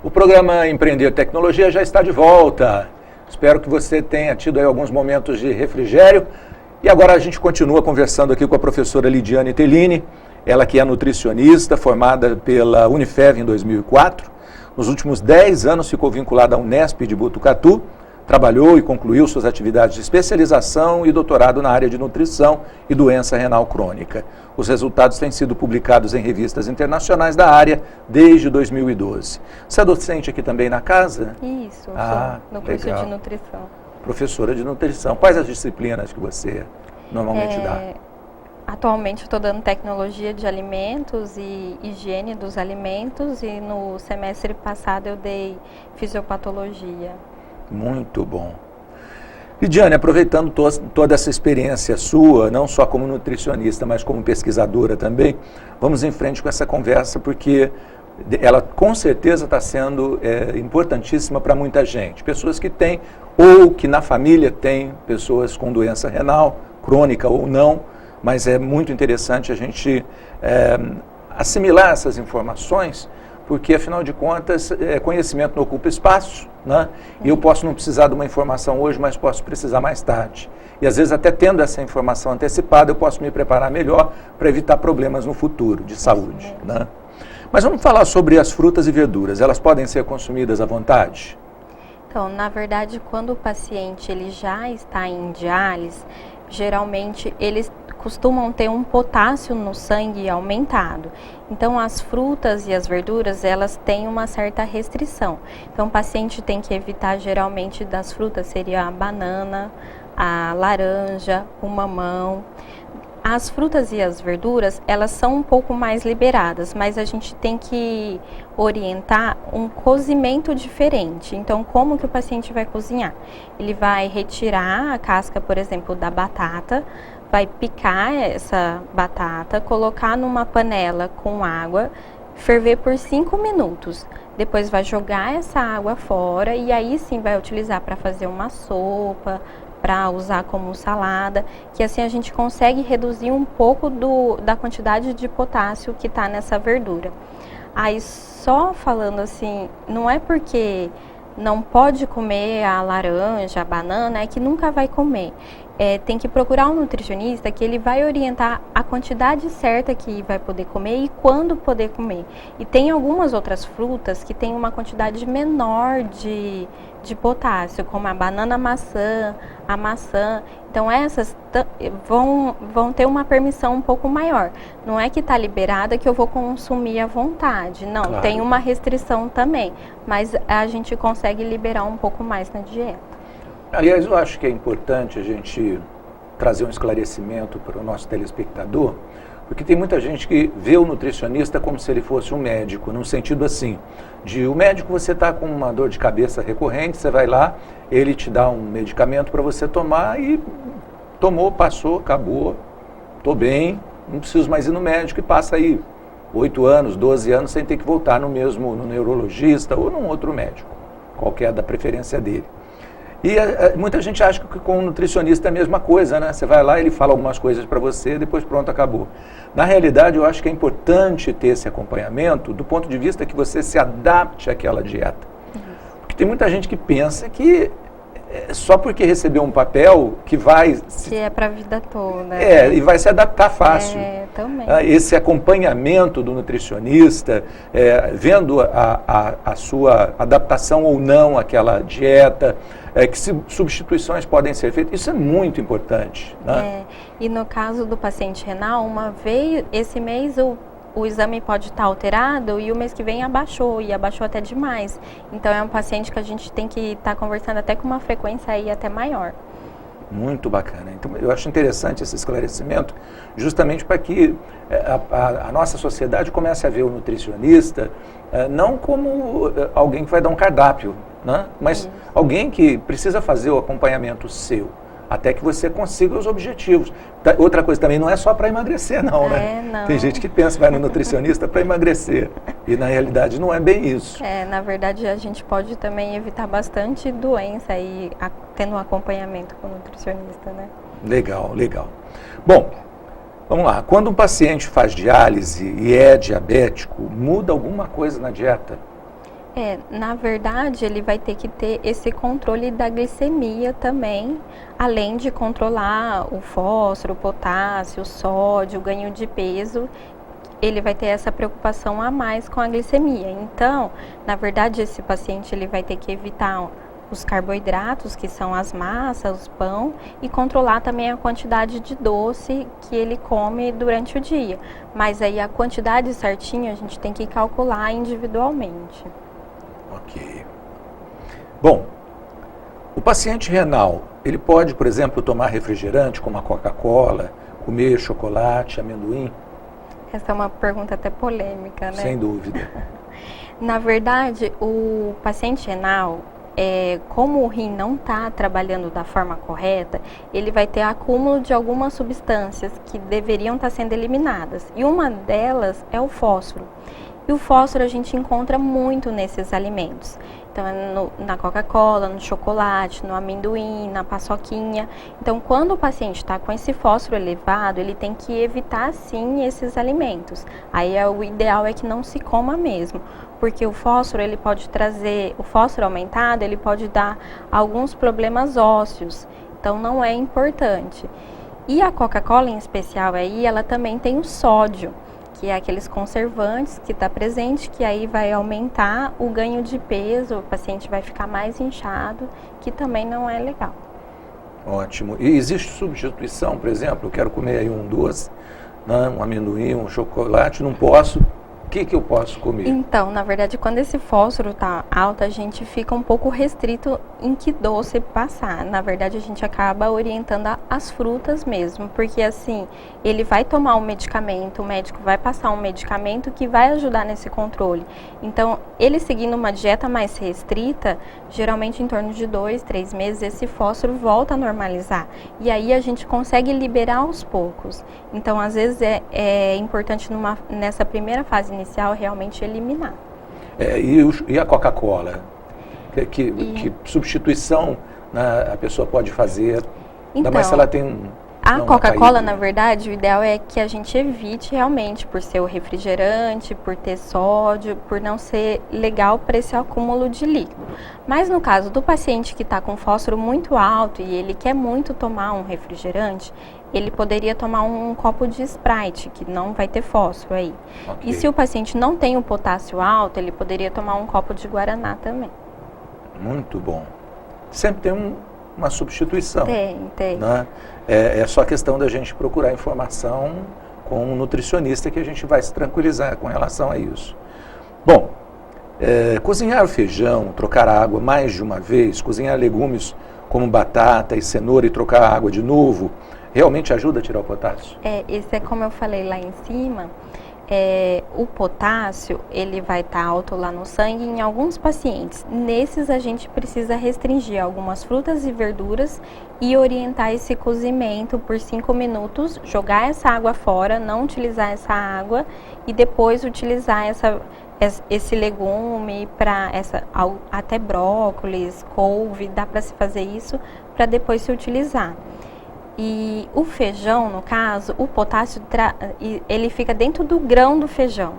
O programa Empreender Tecnologia já está de volta. Espero que você tenha tido aí alguns momentos de refrigério. E agora a gente continua conversando aqui com a professora Lidiane Tellini, ela que é nutricionista, formada pela Unifev em 2004. Nos últimos 10 anos ficou vinculada à Unesp de Botucatu, trabalhou e concluiu suas atividades de especialização e doutorado na área de nutrição e doença renal crônica. Os resultados têm sido publicados em revistas internacionais da área desde 2012. Você é docente aqui também na casa? Isso, sou no curso legal. de nutrição. Professora de nutrição. Quais as disciplinas que você normalmente dá? Atualmente estou dando tecnologia de alimentos e higiene dos alimentos e no semestre passado eu dei fisiopatologia. Muito bom. Lidiane, aproveitando toda essa experiência sua, não só como nutricionista, mas como pesquisadora também, vamos em frente com essa conversa, porque ela com certeza está sendo importantíssima para muita gente. Pessoas que têm, ou que na família têm pessoas com doença renal, crônica ou não, mas é muito interessante a gente assimilar essas informações, porque, afinal de contas, conhecimento não ocupa espaço, né? E eu posso não precisar de uma informação hoje, mas posso precisar mais tarde. E, às vezes, até tendo essa informação antecipada, eu posso me preparar melhor para evitar problemas no futuro de saúde, né? Mas vamos falar sobre as frutas e verduras. Elas podem ser consumidas à vontade? Então, na verdade, quando o paciente ele já está em diálise, geralmente eles costumam ter um potássio no sangue aumentado. Então, as frutas e as verduras, elas têm uma certa restrição. Então, o paciente tem que evitar, geralmente, das frutas, seria a banana, a laranja, o mamão. As frutas e as verduras, elas são um pouco mais liberadas, mas a gente tem que orientar um cozimento diferente. Então, como que o paciente vai cozinhar? Ele vai retirar a casca, por exemplo, da batata, vai picar essa batata, colocar numa panela com água, ferver por 5 minutos. Depois vai jogar essa água fora e aí sim vai utilizar para fazer uma sopa, para usar como salada, que assim a gente consegue reduzir um pouco da quantidade de potássio que está nessa verdura. Aí só falando assim, não é porque não pode comer a laranja, a banana, é que nunca vai comer. Tem que procurar um nutricionista que ele vai orientar a quantidade certa que vai poder comer e quando poder comer. E tem algumas outras frutas que têm uma quantidade menor de potássio, como a banana maçã, a maçã. Então essas vão ter uma permissão um pouco maior. Não é que está liberada que eu vou consumir à vontade. Não, claro. Tem uma restrição também, mas a gente consegue liberar um pouco mais na dieta. Aliás, eu acho que é importante a gente trazer um esclarecimento para o nosso telespectador, porque tem muita gente que vê o nutricionista como se ele fosse um médico, num sentido assim, o médico você está com uma dor de cabeça recorrente, você vai lá, ele te dá um medicamento para você tomar e tomou, passou, acabou, estou bem, não preciso mais ir no médico e passa aí 8 anos, 12 anos sem ter que voltar no neurologista ou num outro médico, qualquer da preferência dele. E muita gente acha que com o nutricionista é a mesma coisa, né? Você vai lá, ele fala algumas coisas para você, depois pronto, acabou. Na realidade, eu acho que é importante ter esse acompanhamento do ponto de vista que você se adapte àquela dieta. Porque tem muita gente que pensa que só porque recebeu um papel que vai... Que é para a vida toda. E vai se adaptar fácil. Também. Esse acompanhamento do nutricionista, vendo a sua adaptação ou não àquela dieta, que substituições podem ser feitas, isso é muito importante, né? E no caso do paciente renal, esse mês o exame pode estar alterado e o mês que vem abaixou, e abaixou até demais. Então é um paciente que a gente tem que estar conversando até com uma frequência aí até maior. Muito bacana. Então, eu acho interessante esse esclarecimento, justamente para que a nossa sociedade comece a ver o nutricionista não como alguém que vai dar um cardápio, né? Mas alguém que precisa fazer o acompanhamento seu, até que você consiga os objetivos. Outra coisa também, não é só para emagrecer, não, né? Não. Tem gente que pensa que vai no nutricionista para emagrecer, e na realidade não é bem isso. Na verdade a gente pode também evitar bastante doença aí, tendo um acompanhamento com o nutricionista, né? Legal, legal. Bom, vamos lá. Quando um paciente faz diálise e é diabético, muda alguma coisa na dieta? Na verdade, ele vai ter que ter esse controle da glicemia também, além de controlar o fósforo, o potássio, o sódio, o ganho de peso. Ele vai ter essa preocupação a mais com a glicemia. Então, na verdade, esse paciente ele vai ter que evitar os carboidratos, que são as massas, o pão, e controlar também a quantidade de doce que ele come durante o dia. Mas aí a quantidade certinha a gente tem que calcular individualmente. Ok. Bom, o paciente renal, ele pode, por exemplo, tomar refrigerante como a Coca-Cola, comer chocolate, amendoim? Essa é uma pergunta até polêmica, né? Sem dúvida. Na verdade, o paciente renal, como o rim não está trabalhando da forma correta, ele vai ter acúmulo de algumas substâncias que deveriam estar sendo eliminadas. E uma delas é o fósforo. E o fósforo a gente encontra muito nesses alimentos. Então, na Coca-Cola, no chocolate, no amendoim, na paçoquinha. Então, quando o paciente está com esse fósforo elevado, ele tem que evitar, sim, esses alimentos. Aí, o ideal é que não se coma mesmo. Porque o fósforo, ele pode trazer, o fósforo aumentado, ele pode dar alguns problemas ósseos. Então, não é importante. E a Coca-Cola, em especial, aí, ela também tem o sódio, que é aqueles conservantes que está presente, que aí vai aumentar o ganho de peso, o paciente vai ficar mais inchado, que também não é legal. Ótimo. E existe substituição, por exemplo, eu quero comer aí um doce, né, um amendoim, um chocolate, não posso. O que eu posso comer? Então, na verdade, quando esse fósforo está alto, a gente fica um pouco restrito em que doce passar. Na verdade, a gente acaba orientando as frutas mesmo, porque assim, ele vai tomar um medicamento, o médico vai passar um medicamento que vai ajudar nesse controle. Então, ele seguindo uma dieta mais restrita, geralmente em torno de 2, 3 meses, esse fósforo volta a normalizar. E aí a gente consegue liberar aos poucos. Então, às vezes é importante nessa primeira fase inicial realmente eliminar. E a Coca-Cola? Que substituição, né, a pessoa pode fazer? Ainda mais se ela tem a Coca-Cola, na verdade, o ideal é que a gente evite realmente, por ser o refrigerante, por ter sódio, por não ser legal para esse acúmulo de líquido. Mas no caso do paciente que está com fósforo muito alto e ele quer muito tomar um refrigerante, ele poderia tomar um copo de Sprite, que não vai ter fósforo aí. Okay. E se o paciente não tem o potássio alto, ele poderia tomar um copo de Guaraná também. Muito bom. Sempre tem uma substituição. Tem. Né? É só questão da gente procurar informação com um nutricionista que a gente vai se tranquilizar com relação a isso. Bom, cozinhar o feijão, trocar a água mais de uma vez, cozinhar legumes como batata e cenoura e trocar a água de novo, realmente ajuda a tirar o potássio? Esse é como eu falei lá em cima. O potássio, ele vai estar alto lá no sangue em alguns pacientes. Nesses a gente precisa restringir algumas frutas e verduras e orientar esse cozimento por 5 minutos, jogar essa água fora, não utilizar essa água e depois utilizar esse legume para até brócolis, couve, dá para se fazer isso para depois se utilizar. E o feijão, no caso, o potássio, ele fica dentro do grão do feijão.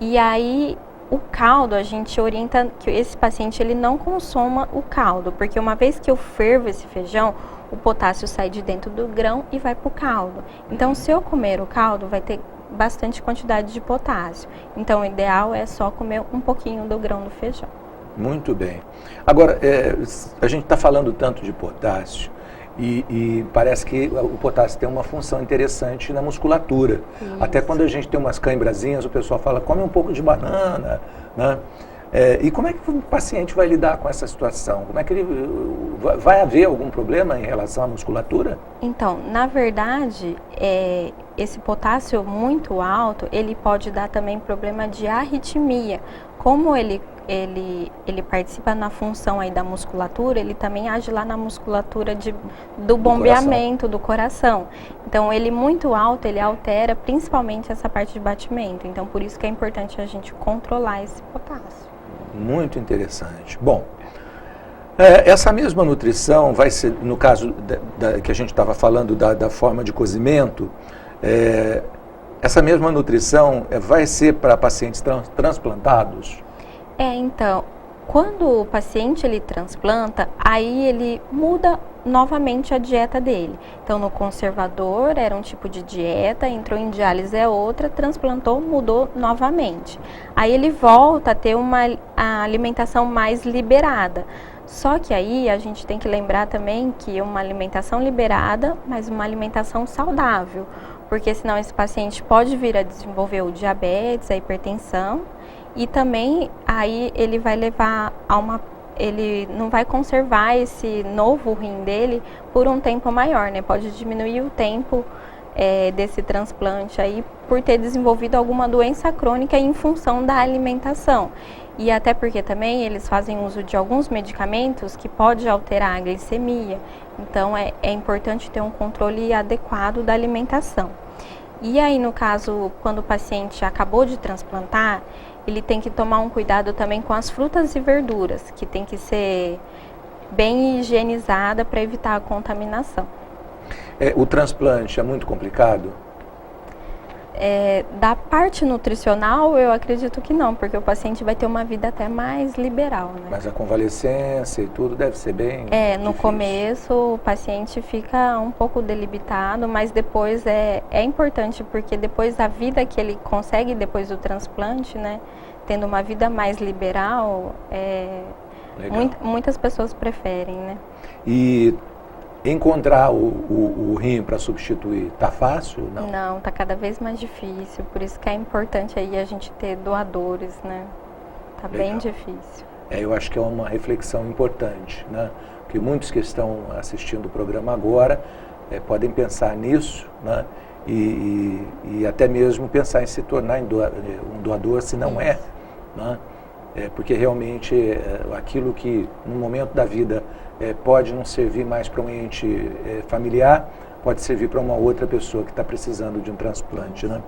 E aí, o caldo, a gente orienta que esse paciente ele não consuma o caldo, porque uma vez que eu fervo esse feijão, o potássio sai de dentro do grão e vai para o caldo. Então, se eu comer o caldo, vai ter bastante quantidade de potássio. Então, o ideal é só comer um pouquinho do grão do feijão. Muito bem. Agora, a gente está falando tanto de potássio, e parece que o potássio tem uma função interessante na musculatura. Isso. Até quando a gente tem umas cãibrazinhas, o pessoal fala, come um pouco de banana, né? E como é que o paciente vai lidar com essa situação? Como é que vai haver algum problema em relação à musculatura? Então, na verdade, esse potássio muito alto, ele pode dar também problema de arritmia. Como ele participa na função aí da musculatura, ele também age lá na musculatura do bombeamento do coração. Então, ele muito alto, ele altera principalmente essa parte de batimento. Então, por isso que é importante a gente controlar esse potássio. Muito interessante. Bom, essa mesma nutrição vai ser, no caso que a gente estava falando da forma de cozimento, essa mesma nutrição vai ser para pacientes transplantados? Então, quando o paciente ele transplanta, aí ele muda novamente a dieta dele. Então, no conservador era um tipo de dieta, entrou em diálise é outra, transplantou, mudou novamente. Aí ele volta a ter a alimentação mais liberada. Só que aí a gente tem que lembrar também que uma alimentação liberada, mas uma alimentação saudável, porque senão esse paciente pode vir a desenvolver o diabetes, a hipertensão, e também aí ele vai levar ele não vai conservar esse novo rim dele por um tempo maior, né? Pode diminuir o tempo desse transplante aí por ter desenvolvido alguma doença crônica em função da alimentação. E até porque também eles fazem uso de alguns medicamentos que pode alterar a glicemia. Então é importante ter um controle adequado da alimentação. E aí, no caso, quando o paciente acabou de transplantar, ele tem que tomar um cuidado também com as frutas e verduras, que tem que ser bem higienizada para evitar a contaminação. O transplante é muito complicado? Da parte nutricional, eu acredito que não, porque o paciente vai ter uma vida até mais liberal, né? Mas a convalescência e tudo deve ser bem no difícil. Começo o paciente fica um pouco debilitado, mas depois é importante, porque depois a vida que ele consegue depois do transplante, né? Tendo uma vida mais liberal, muitas pessoas preferem, né? E encontrar o rim para substituir, tá fácil? Não, tá cada vez mais difícil, por isso que é importante aí a gente ter doadores, né? Tá Legal. Bem difícil. Eu acho que é uma reflexão importante, né? Porque muitos que estão assistindo o programa agora podem pensar nisso, né? E até mesmo pensar em se tornar um doador, se não é, né? Porque realmente aquilo que no momento da vida pode não servir mais para um ente familiar, pode servir para uma outra pessoa que está precisando de um transplante, né?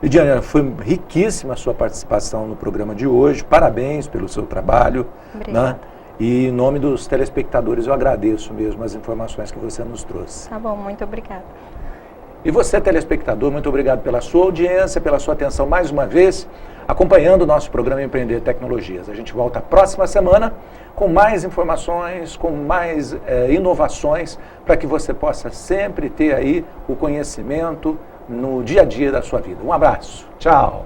Lidiane, foi riquíssima a sua participação no programa de hoje, parabéns pelo seu trabalho. Obrigada. Né? E em nome dos telespectadores eu agradeço mesmo as informações que você nos trouxe. Tá bom, muito obrigada. E você, telespectador, muito obrigado pela sua audiência, pela sua atenção mais uma vez, acompanhando o nosso programa Empreender Tecnologias. A gente volta a próxima semana com mais informações, com mais inovações, para que você possa sempre ter aí o conhecimento no dia a dia da sua vida. Um abraço. Tchau.